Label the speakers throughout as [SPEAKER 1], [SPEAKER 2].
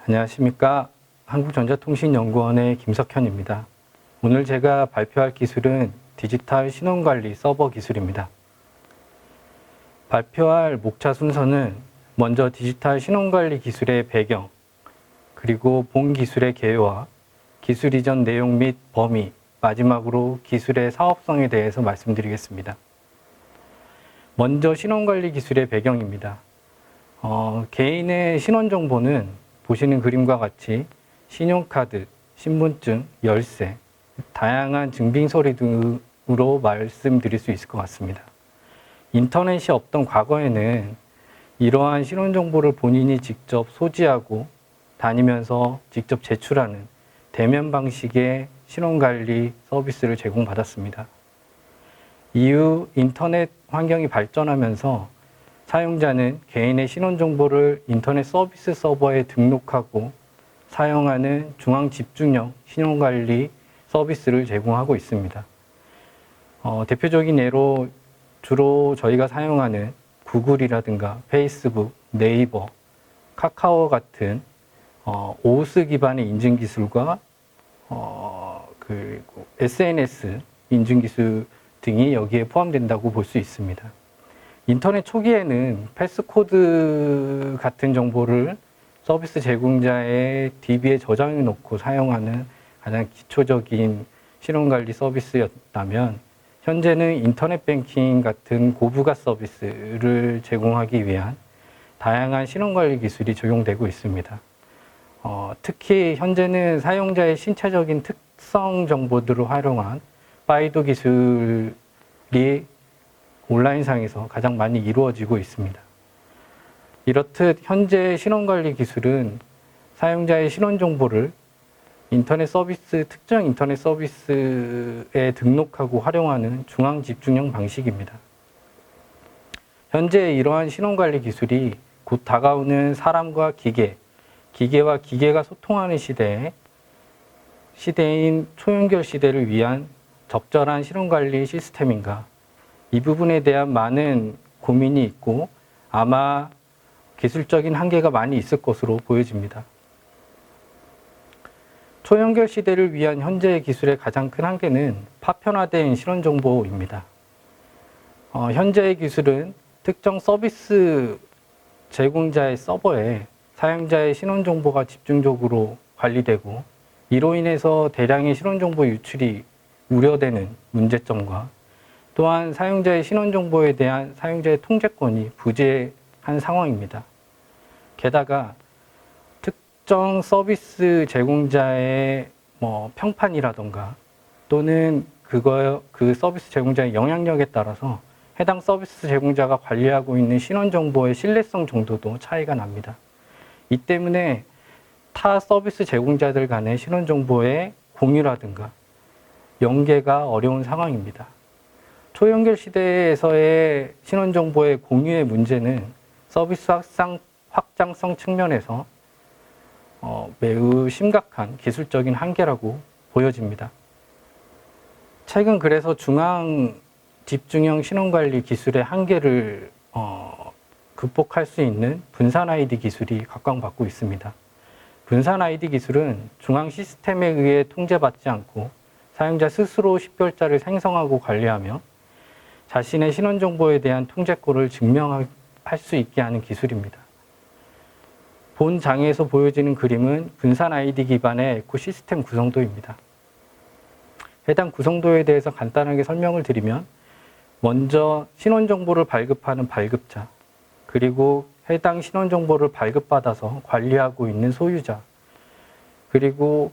[SPEAKER 1] 안녕하십니까. 한국전자통신연구원의 김석현입니다. 오늘 제가 발표할 기술은 디지털 신원관리 서버 기술입니다. 발표할 목차 순서는 먼저 디지털 신원관리 기술의 배경, 그리고 본 기술의 개요와 기술 이전 내용 및 범위, 마지막으로 기술의 사업성에 대해서 말씀드리겠습니다. 먼저 신원관리 기술의 배경입니다. 개인의 신원정보는 보시는 그림과 같이 신용카드, 신분증, 열쇠, 다양한 증빙서류 등으로 말씀드릴 수 있을 것 같습니다. 인터넷이 없던 과거에는 이러한 신원정보를 본인이 직접 소지하고 다니면서 직접 제출하는 대면 방식의 신원관리 서비스를 제공받았습니다. 이후 인터넷 환경이 발전하면서 사용자는 개인의 신원정보를 인터넷 서비스 서버에 등록하고 사용하는 중앙 집중형 신원관리 서비스를 제공하고 있습니다. 대표적인 예로 주로 저희가 사용하는 구글이라든가 페이스북, 네이버, 카카오 같은 오스 기반의 인증 기술과 그리고 SNS 인증 기술 등이 여기에 포함된다고 볼 수 있습니다. 인터넷 초기에는 패스코드 같은 정보를 서비스 제공자의 DB에 저장해 놓고 사용하는 가장 기초적인 신원관리 서비스였다면 현재는 인터넷 뱅킹 같은 고부가 서비스를 제공하기 위한 다양한 신원관리 기술이 적용되고 있습니다. 특히 현재는 사용자의 신체적인 특성 정보들을 활용한 파이도 기술이 온라인상에서 가장 많이 이루어지고 있습니다. 이렇듯 현재 신원관리 기술은 사용자의 신원정보를 특정 인터넷 서비스에 등록하고 활용하는 중앙 집중형 방식입니다. 현재 이러한 신원관리 기술이 곧 다가오는 사람과 기계와 기계가 소통하는 시대인 초연결 시대를 위한 적절한 신원관리 시스템인가, 이 부분에 대한 많은 고민이 있고 아마 기술적인 한계가 많이 있을 것으로 보여집니다. 초연결 시대를 위한 현재의 기술의 가장 큰 한계는 파편화된 신원정보입니다. 현재의 기술은 특정 서비스 제공자의 서버에 사용자의 신원정보가 집중적으로 관리되고 이로 인해서 대량의 신원정보 유출이 우려되는 문제점과 또한 사용자의 신원정보에 대한 사용자의 통제권이 부재한 상황입니다. 게다가 특정 서비스 제공자의 평판이라던가 또는 그 서비스 제공자의 영향력에 따라서 해당 서비스 제공자가 관리하고 있는 신원정보의 신뢰성 정도도 차이가 납니다. 이 때문에 타 서비스 제공자들 간의 신원정보의 공유라든가 연계가 어려운 상황입니다. 초연결 시대에서의 신원정보의 공유의 문제는 서비스 확장성 측면에서 매우 심각한 기술적인 한계라고 보여집니다. 최근 그래서 중앙 집중형 신원관리 기술의 한계를 극복할 수 있는 분산 ID 기술이 각광받고 있습니다. 분산 ID 기술은 중앙 시스템에 의해 통제받지 않고 사용자 스스로 식별자를 생성하고 관리하며 자신의 신원정보에 대한 통제권을 증명할 수 있게 하는 기술입니다. 본 장에서 보여지는 그림은 분산 ID 기반의 에코시스템 구성도입니다. 해당 구성도에 대해서 간단하게 설명을 드리면 먼저 신원정보를 발급하는 발급자, 그리고 해당 신원정보를 발급받아서 관리하고 있는 소유자, 그리고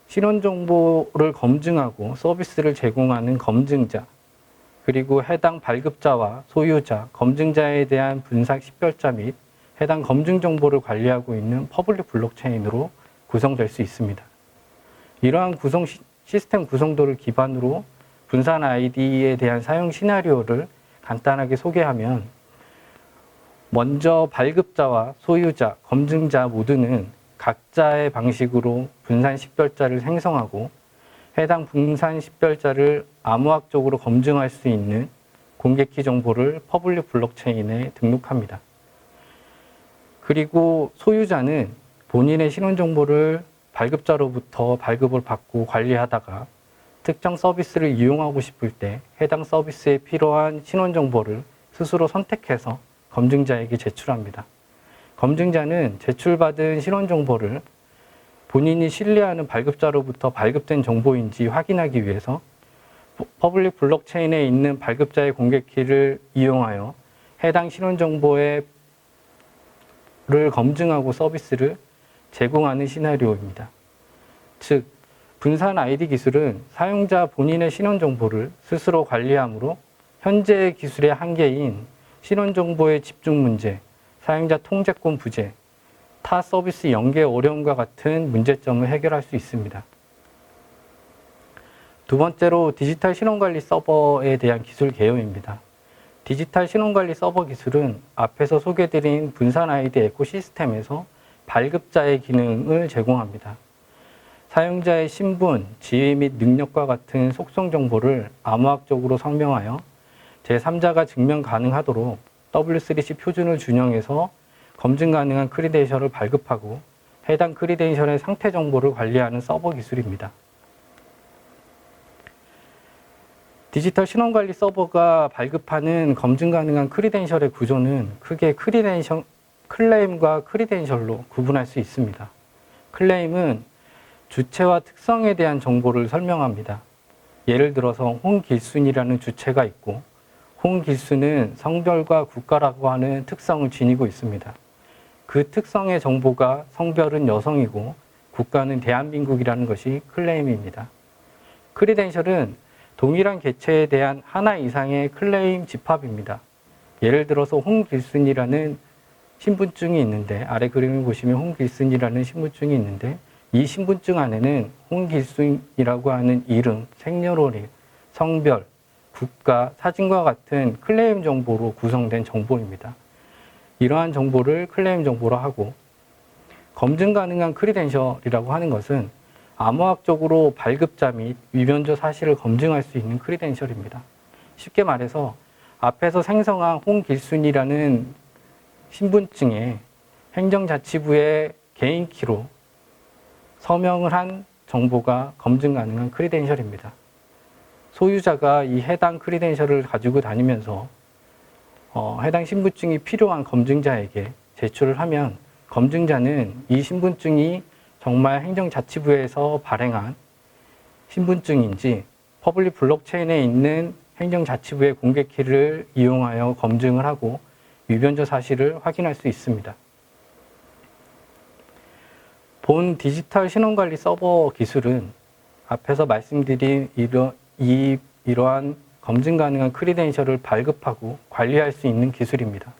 [SPEAKER 1] 신원정보를 검증하고 서비스를 제공하는 검증자, 그리고 해당 발급자와 소유자, 검증자에 대한 분산 식별자 및 해당 검증 정보를 관리하고 있는 퍼블릭 블록체인으로 구성될 수 있습니다. 이러한 시스템 구성도를 기반으로 분산 아이디에 대한 사용 시나리오를 간단하게 소개하면 먼저 발급자와 소유자, 검증자 모두는 각자의 방식으로 분산 식별자를 생성하고 해당 분산 식별자를 암호학적으로 검증할 수 있는 공개키 정보를 퍼블릭 블록체인에 등록합니다. 그리고 소유자는 본인의 신원 정보를 발급자로부터 발급을 받고 관리하다가 특정 서비스를 이용하고 싶을 때 해당 서비스에 필요한 신원 정보를 스스로 선택해서 검증자에게 제출합니다. 검증자는 제출받은 신원 정보를 본인이 신뢰하는 발급자로부터 발급된 정보인지 확인하기 위해서 퍼블릭 블록체인에 있는 발급자의 공개키를 이용하여 해당 신원 정보를 검증하고 서비스를 제공하는 시나리오입니다. 즉, 분산 ID 기술은 사용자 본인의 신원 정보를 스스로 관리하므로 현재의 기술의 한계인 신원 정보의 집중 문제, 사용자 통제권 부재, 타 서비스 연계 어려움과 같은 문제점을 해결할 수 있습니다. 두 번째로 디지털 신원관리 서버에 대한 기술 개요입니다. 디지털 신원관리 서버 기술은 앞에서 소개드린 분산 ID 에코시스템에서 발급자의 기능을 제공합니다. 사용자의 신분, 지위 및 능력과 같은 속성 정보를 암호학적으로 설명하여 제3자가 증명 가능하도록 W3C 표준을 준용해서 검증 가능한 크리덴셜을 발급하고 해당 크리덴셜의 상태 정보를 관리하는 서버 기술입니다. 디지털 신원관리 서버가 발급하는 검증 가능한 크리덴셜의 구조는 크게 클레임과 크리덴셜로 구분할 수 있습니다. 클레임은 주체와 특성에 대한 정보를 설명합니다. 예를 들어서 홍길순이라는 주체가 있고 홍길순은 성별과 국가라고 하는 특성을 지니고 있습니다. 그 특성의 정보가 성별은 여성이고 국가는 대한민국이라는 것이 클레임입니다. 크리덴셜은 동일한 개체에 대한 하나 이상의 클레임 집합입니다. 예를 들어서 홍길순이라는 신분증이 있는데 아래 그림을 보시면 홍길순이라는 신분증이 있는데 이 신분증 안에는 홍길순이라고 하는 이름, 생년월일, 성별, 국가, 사진과 같은 클레임 정보로 구성된 정보입니다. 이러한 정보를 클레임 정보로 하고 검증 가능한 크리덴셜이라고 하는 것은 암호학적으로 발급자 및 위변조 사실을 검증할 수 있는 크리덴셜입니다. 쉽게 말해서 앞에서 생성한 홍길순이라는 신분증에 행정자치부의 개인키로 서명을 한 정보가 검증 가능한 크리덴셜입니다. 소유자가 이 해당 크리덴셜을 가지고 다니면서 해당 신분증이 필요한 검증자에게 제출을 하면 검증자는 이 신분증이 정말 행정자치부에서 발행한 신분증인지 퍼블릭 블록체인에 있는 행정자치부의 공개키를 이용하여 검증을 하고 위변조 사실을 확인할 수 있습니다. 본 디지털 신원관리 서버 기술은 앞에서 말씀드린 이러한 검증 가능한 크리덴셜을 발급하고 관리할 수 있는 기술입니다.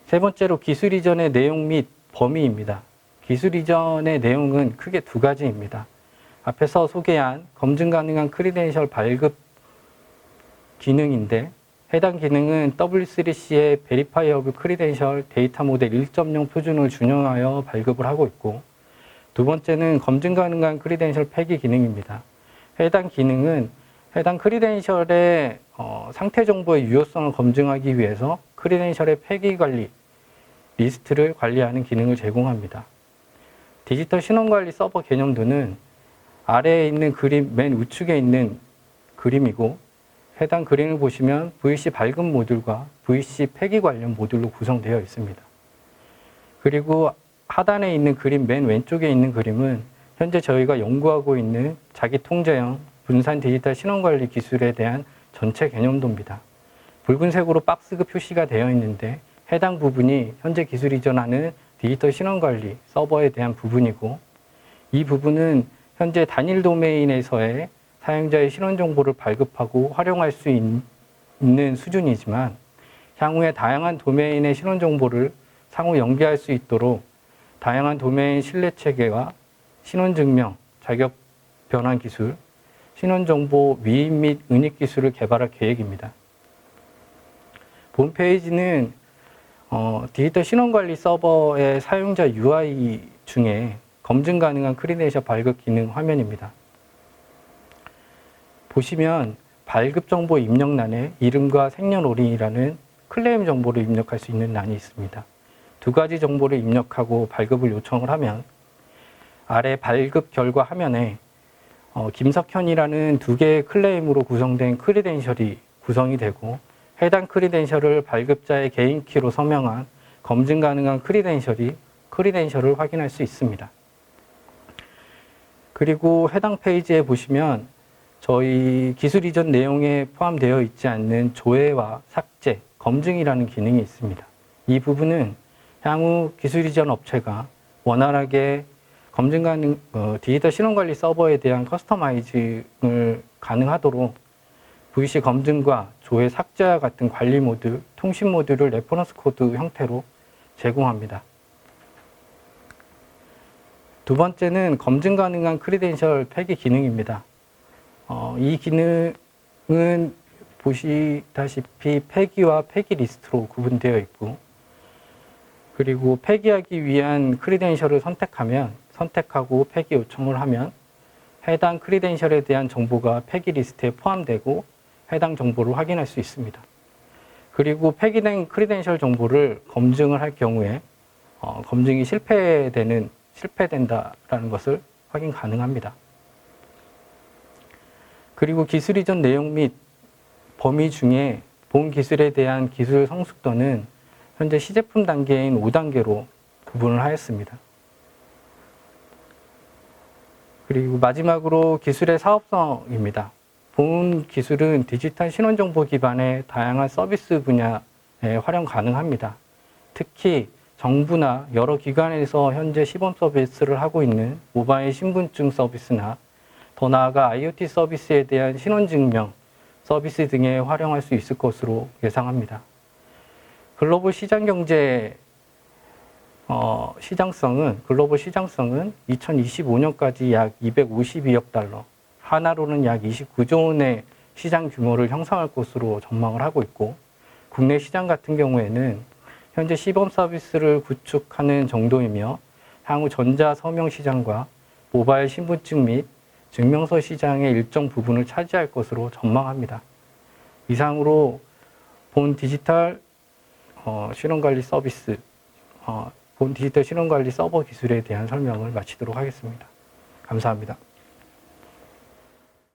[SPEAKER 1] 세 번째로 기술 이전의 내용 및 범위입니다. 기술 이전의 내용은 크게 두 가지입니다. 앞에서 소개한 검증 가능한 크리덴셜 발급 기능인데 해당 기능은 W3C의 베리파이어블 크리덴셜 데이터 모델 1.0 표준을 준용하여 발급을 하고 있고 두 번째는 검증 가능한 크리덴셜 폐기 기능입니다. 해당 기능은 해당 크리덴셜의 상태 정보의 유효성을 검증하기 위해서 크리덴셜의 폐기 관리 리스트를 관리하는 기능을 제공합니다. 디지털 신원관리 서버 개념도는 아래에 있는 그림 맨 우측에 있는 그림이고 해당 그림을 보시면 VC 발급 모듈과 VC 폐기 관련 모듈로 구성되어 있습니다. 그리고 하단에 있는 그림 맨 왼쪽에 있는 그림은 현재 저희가 연구하고 있는 자기 통제형 분산 디지털 신원관리 기술에 대한 전체 개념도입니다. 붉은색으로 박스가 표시가 되어 있는데 해당 부분이 현재 기술 이전하는 디지털 신원관리 서버에 대한 부분이고 이 부분은 현재 단일 도메인에서의 사용자의 신원 정보를 발급하고 활용할 수 있는 수준이지만 향후에 다양한 도메인의 신원 정보를 상호 연계할 수 있도록 다양한 도메인 신뢰 체계와 신원 증명, 자격 변환 기술, 신원 정보 위입 및 은입 기술을 개발할 계획입니다. 본 페이지는 디지털 신원관리 서버의 사용자 UI 중에 검증 가능한 크리덴셜 발급 기능 화면입니다. 보시면 발급 정보 입력란에 이름과 생년월일이라는 클레임 정보를 입력할 수 있는 란이 있습니다. 두 가지 정보를 입력하고 발급을 요청을 하면 아래 발급 결과 화면에 김석현이라는 두 개의 클레임으로 구성된 크리덴셜이 구성이 되고 해당 크리덴셜을 발급자의 개인키로 서명한 검증 가능한 크리덴셜을 확인할 수 있습니다. 그리고 해당 페이지에 보시면 저희 기술 이전 내용에 포함되어 있지 않는 조회와 삭제, 검증이라는 기능이 있습니다. 이 부분은 향후 기술 이전 업체가 원활하게 검증 가능 디지털 신원관리 서버에 대한 커스터마이징을 가능하도록 VC 검증과 조회 삭제와 같은 관리 모듈, 통신 모듈을 레퍼런스 코드 형태로 제공합니다. 두 번째는 검증 가능한 크리덴셜 폐기 기능입니다. 이 기능은 보시다시피 폐기와 폐기 리스트로 구분되어 있고, 그리고 폐기하기 위한 크리덴셜을 선택하고 폐기 요청을 하면 해당 크리덴셜에 대한 정보가 폐기 리스트에 포함되고 해당 정보를 확인할 수 있습니다. 그리고 폐기된 크리덴셜 정보를 검증을 할 경우에 검증이 실패된다라는 것을 확인 가능합니다. 그리고 기술 이전 내용 및 범위 중에 본 기술에 대한 기술 성숙도는 현재 시제품 단계인 5단계로 구분을 하였습니다. 그리고 마지막으로 기술의 사업성입니다. 본 기술은 디지털 신원정보 기반의 다양한 서비스 분야에 활용 가능합니다. 특히 정부나 여러 기관에서 현재 시범 서비스를 하고 있는 모바일 신분증 서비스나 더 나아가 IoT 서비스에 대한 신원증명 서비스 등에 활용할 수 있을 것으로 예상합니다. 글로벌 시장성은 2025년까지 약 252억 달러, 하나로는 약 29조 원의 시장 규모를 형성할 것으로 전망을 하고 있고, 국내 시장 같은 경우에는 현재 시범 서비스를 구축하는 정도이며 향후 전자 서명 시장과 모바일 신분증 및 증명서 시장의 일정 부분을 차지할 것으로 전망합니다. 이상으로 본 디지털 신원관리 서비스, 본 디지털 신원관리 서버 기술에 대한 설명을 마치도록 하겠습니다. 감사합니다.